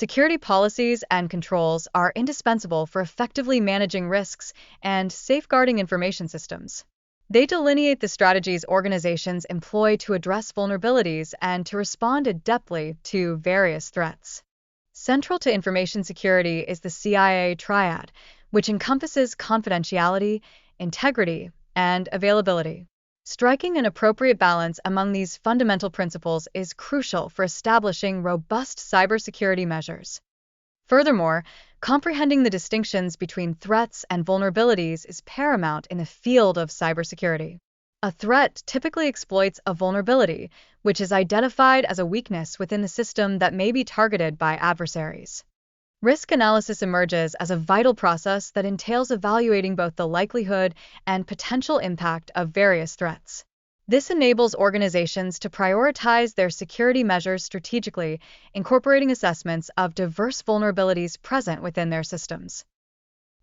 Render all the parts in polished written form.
Security policies and controls are indispensable for effectively managing risks and safeguarding information systems. They delineate the strategies organizations employ to address vulnerabilities and to respond adeptly to various threats. Central to information security is the CIA triad, which encompasses confidentiality, integrity, and availability. Striking an appropriate balance among these fundamental principles is crucial for establishing robust cybersecurity measures. Furthermore, comprehending the distinctions between threats and vulnerabilities is paramount in the field of cybersecurity. A threat typically exploits a vulnerability, which is identified as a weakness within the system that may be targeted by adversaries. Risk analysis emerges as a vital process that entails evaluating both the likelihood and potential impact of various threats. This enables organizations to prioritize their security measures strategically, incorporating assessments of diverse vulnerabilities present within their systems.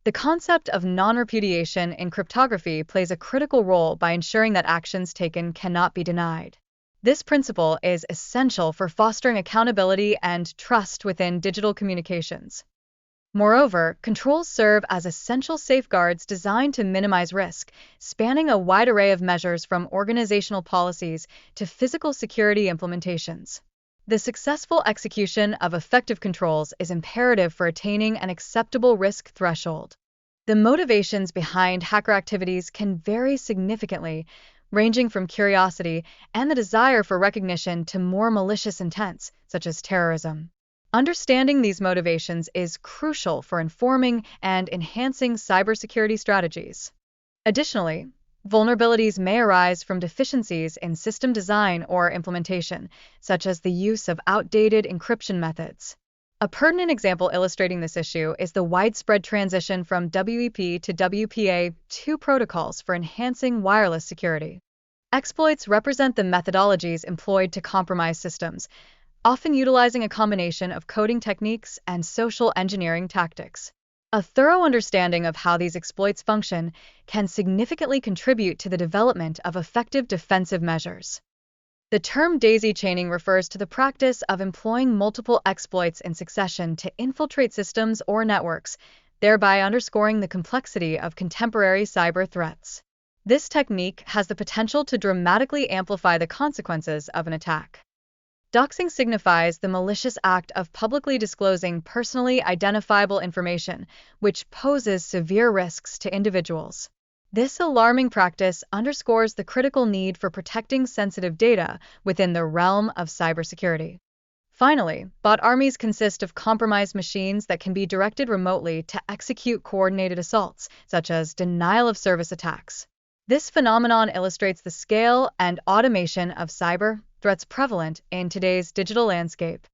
The concept of non-repudiation in cryptography plays a critical role by ensuring that actions taken cannot be denied. This principle is essential for fostering accountability and trust within digital communications. Moreover, controls serve as essential safeguards designed to minimize risk, spanning a wide array of measures from organizational policies to physical security implementations. The successful execution of effective controls is imperative for attaining an acceptable risk threshold. The motivations behind hacker activities can vary significantly, ranging from curiosity and the desire for recognition to more malicious intents, such as terrorism. Understanding these motivations is crucial for informing and enhancing cybersecurity strategies. Additionally, vulnerabilities may arise from deficiencies in system design or implementation, such as the use of outdated encryption methods. A pertinent example illustrating this issue is the widespread transition from WEP to WPA2 protocols for enhancing wireless security. Exploits represent the methodologies employed to compromise systems, often utilizing a combination of coding techniques and social engineering tactics. A thorough understanding of how these exploits function can significantly contribute to the development of effective defensive measures. The term daisy chaining refers to the practice of employing multiple exploits in succession to infiltrate systems or networks, thereby underscoring the complexity of contemporary cyber threats. This technique has the potential to dramatically amplify the consequences of an attack. Doxing signifies the malicious act of publicly disclosing personally identifiable information, which poses severe risks to individuals. This alarming practice underscores the critical need for protecting sensitive data within the realm of cybersecurity. Finally, bot armies consist of compromised machines that can be directed remotely to execute coordinated assaults, such as denial-of-service attacks. This phenomenon illustrates the scale and automation of cyber threats prevalent in today's digital landscape.